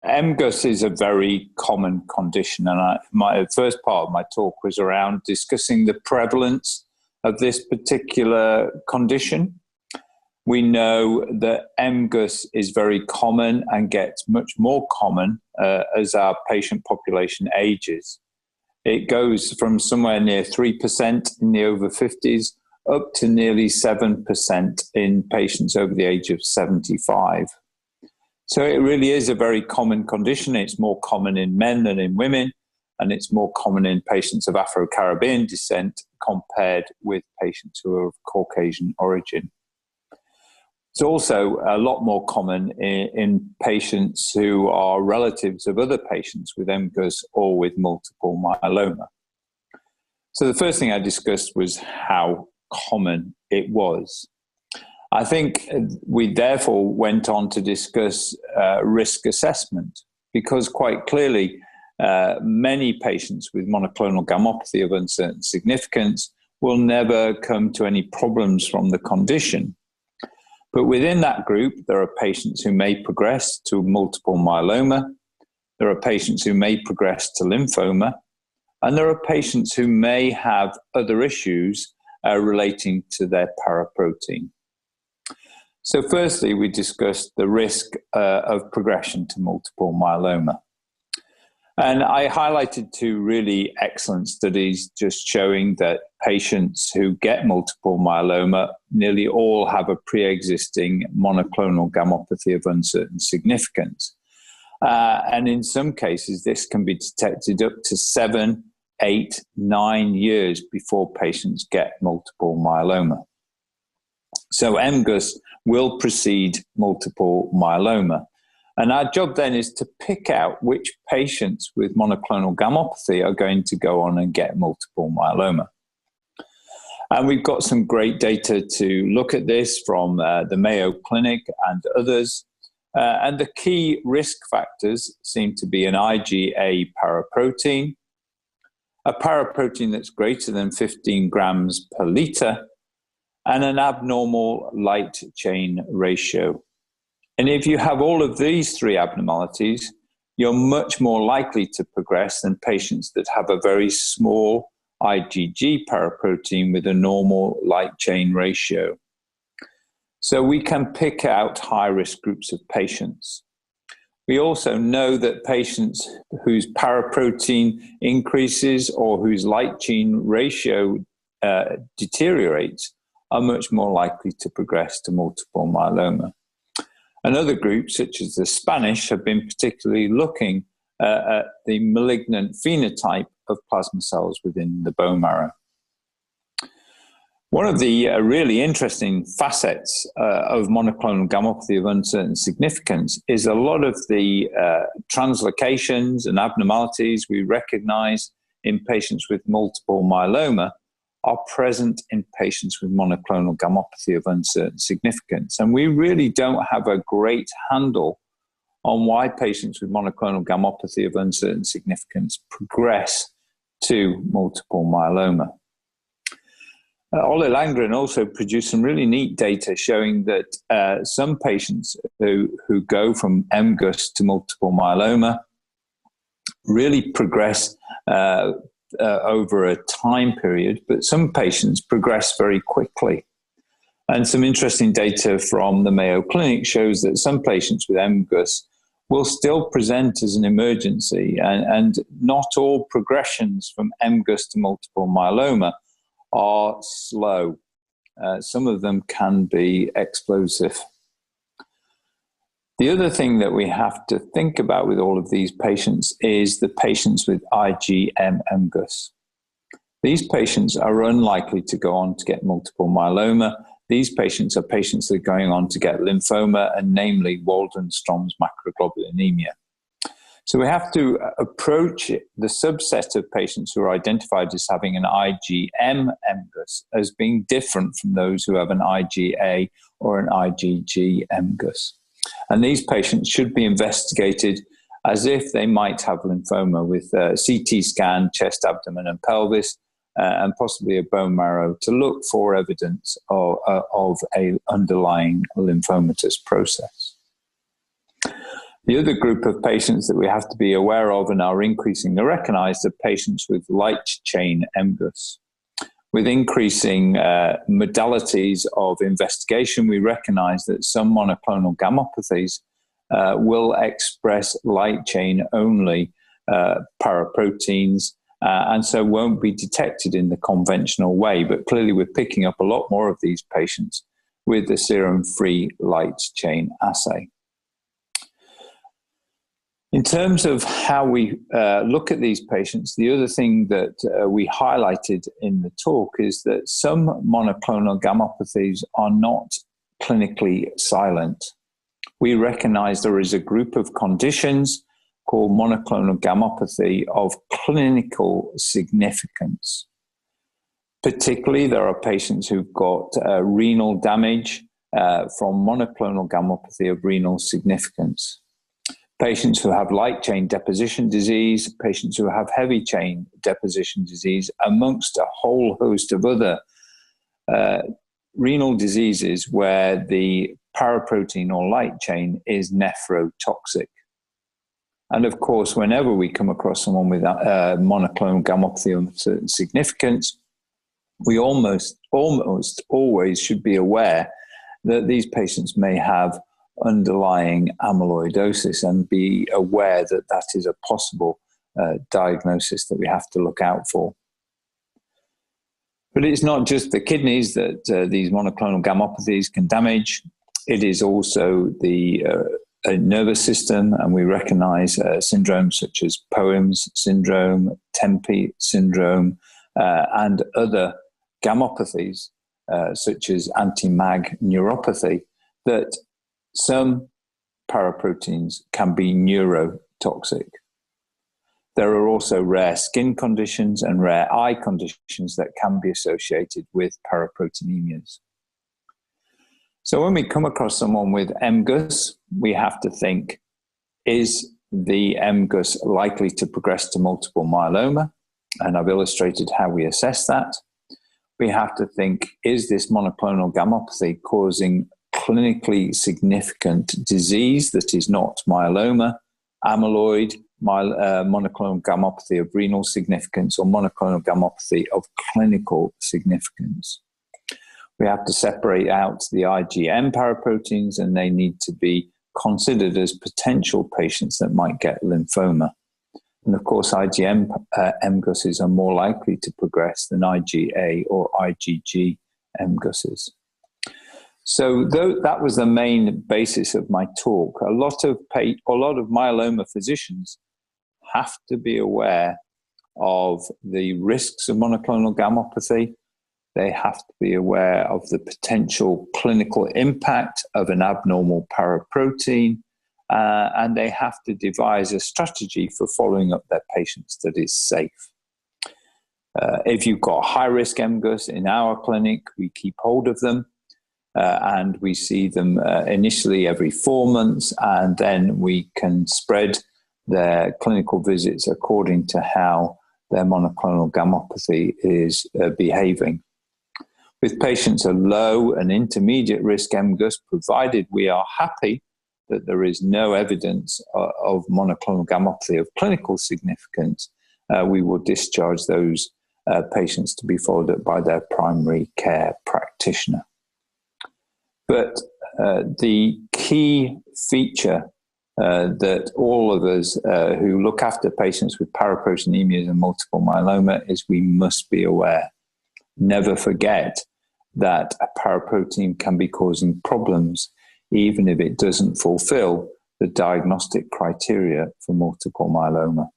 MGUS is a very common condition, and my first part of my talk was around discussing the prevalence of this particular condition. We know that MGUS is very common and gets much more common as our patient population ages. It goes from somewhere near 3% in the over 50s up to nearly 7% in patients over the age of 75. So it really is a very common condition. It's more common in men than in women, and it's more common in patients of Afro-Caribbean descent compared with patients who are of Caucasian origin. It's also a lot more common in patients who are relatives of other patients with MGUS or with multiple myeloma. So the first thing I discussed was how common it was. I think we therefore went on to discuss risk assessment, because quite clearly many patients with monoclonal gammopathy of uncertain significance will never come to any problems from the condition. But within that group, there are patients who may progress to multiple myeloma, there are patients who may progress to lymphoma, and there are patients who may have other issues relating to their paraprotein. So firstly, we discussed the risk of progression to multiple myeloma. And I highlighted two really excellent studies just showing that patients who get multiple myeloma nearly all have a pre-existing monoclonal gammopathy of uncertain significance. And in some cases, this can be detected up to 7, 8, 9 years before patients get multiple myeloma. So MGUS will precede multiple myeloma. And our job then is to pick out which patients with monoclonal gammopathy are going to go on and get multiple myeloma. And we've got some great data to look at this from the Mayo Clinic and others. And the key risk factors seem to be an IgA paraprotein, a paraprotein that's greater than 15 grams per liter, and an abnormal light chain ratio. And if you have all of these three abnormalities, you're much more likely to progress than patients that have a very small IgG paraprotein with a normal light chain ratio. So we can pick out high-risk groups of patients. We also know that patients whose paraprotein increases or whose light chain ratio deteriorates are much more likely to progress to multiple myeloma. And other groups, such as the Spanish, have been particularly looking at the malignant phenotype of plasma cells within the bone marrow. One of the really interesting facets of monoclonal gammopathy of uncertain significance is a lot of the translocations and abnormalities we recognize in patients with multiple myeloma are present in patients with monoclonal gammopathy of uncertain significance. And we really don't have a great handle on why patients with monoclonal gammopathy of uncertain significance progress to multiple myeloma. Ole Landgren also produced some really neat data showing that some patients who go from MGUS to multiple myeloma really progress over a time period, but some patients progress very quickly. And some interesting data from the Mayo Clinic shows that some patients with MGUS will still present as an emergency, and not all progressions from MGUS to multiple myeloma are slow. Some of them can be explosive. The other thing that we have to think about with all of these patients is the patients with IgM MGUS. These patients are unlikely to go on to get multiple myeloma. These patients are patients that are going on to get lymphoma, and namely Waldenstrom's macroglobulinemia. So we have to approach the subset of patients who are identified as having an IgM MGUS as being different from those who have an IgA or an IgG MGUS. And these patients should be investigated as if they might have lymphoma with CT scan, chest, abdomen, and pelvis, and possibly a bone marrow to look for evidence of an underlying lymphomatous process. The other group of patients that we have to be aware of and are increasingly recognized are patients with light chain MGUS. With increasing modalities of investigation, we recognize that some monoclonal gammopathies will express light chain only paraproteins, and so won't be detected in the conventional way. But clearly we're picking up a lot more of these patients with the serum-free light chain assay. In terms of how we look at these patients, the other thing that we highlighted in the talk is that some monoclonal gammopathies are not clinically silent. We recognize there is a group of conditions called monoclonal gammopathy of clinical significance. Particularly, there are patients who've got renal damage from monoclonal gammopathy of renal significance. Patients who have light chain deposition disease, patients who have heavy chain deposition disease, amongst a whole host of other renal diseases where the paraprotein or light chain is nephrotoxic. And of course, whenever we come across someone with monoclonal gammopathy of certain significance, we almost always should be aware that these patients may have underlying amyloidosis and be aware that that is a possible diagnosis that we have to look out for. But it's not just the kidneys that these monoclonal gammopathies can damage. It is also the nervous system, and we recognize syndromes such as Poems syndrome, Tempe syndrome, and other gammopathies such as anti-MAG neuropathy, that some paraproteins can be neurotoxic. There are also rare skin conditions and rare eye conditions that can be associated with paraproteinemias. So when we come across someone with MGUS, we have to think, is the MGUS likely to progress to multiple myeloma? And I've illustrated how we assess that. We have to think, is this monoclonal gammopathy causing clinically significant disease that is not myeloma, amyloid, monoclonal gammopathy of renal significance, or monoclonal gammopathy of clinical significance? We have to separate out the IgM paraproteins, and they need to be considered as potential patients that might get lymphoma. And of course, IgM MGUSs are more likely to progress than IgA or IgG MGUSs. So that was the main basis of my talk. A lot of myeloma physicians have to be aware of the risks of monoclonal gammopathy. They have to be aware of the potential clinical impact of an abnormal paraprotein, and they have to devise a strategy for following up their patients that is safe. If you've got high-risk MGUS in our clinic, we keep hold of them. And we see them initially every 4 months, and then we can spread their clinical visits according to how their monoclonal gammopathy is behaving. With patients of low and intermediate risk MGUS, provided we are happy that there is no evidence of monoclonal gammopathy of clinical significance, we will discharge those patients to be followed up by their primary care practitioner. But the key feature that all of us who look after patients with paraproteinemias and multiple myeloma is we must be aware. Never forget that a paraprotein can be causing problems even if it doesn't fulfill the diagnostic criteria for multiple myeloma.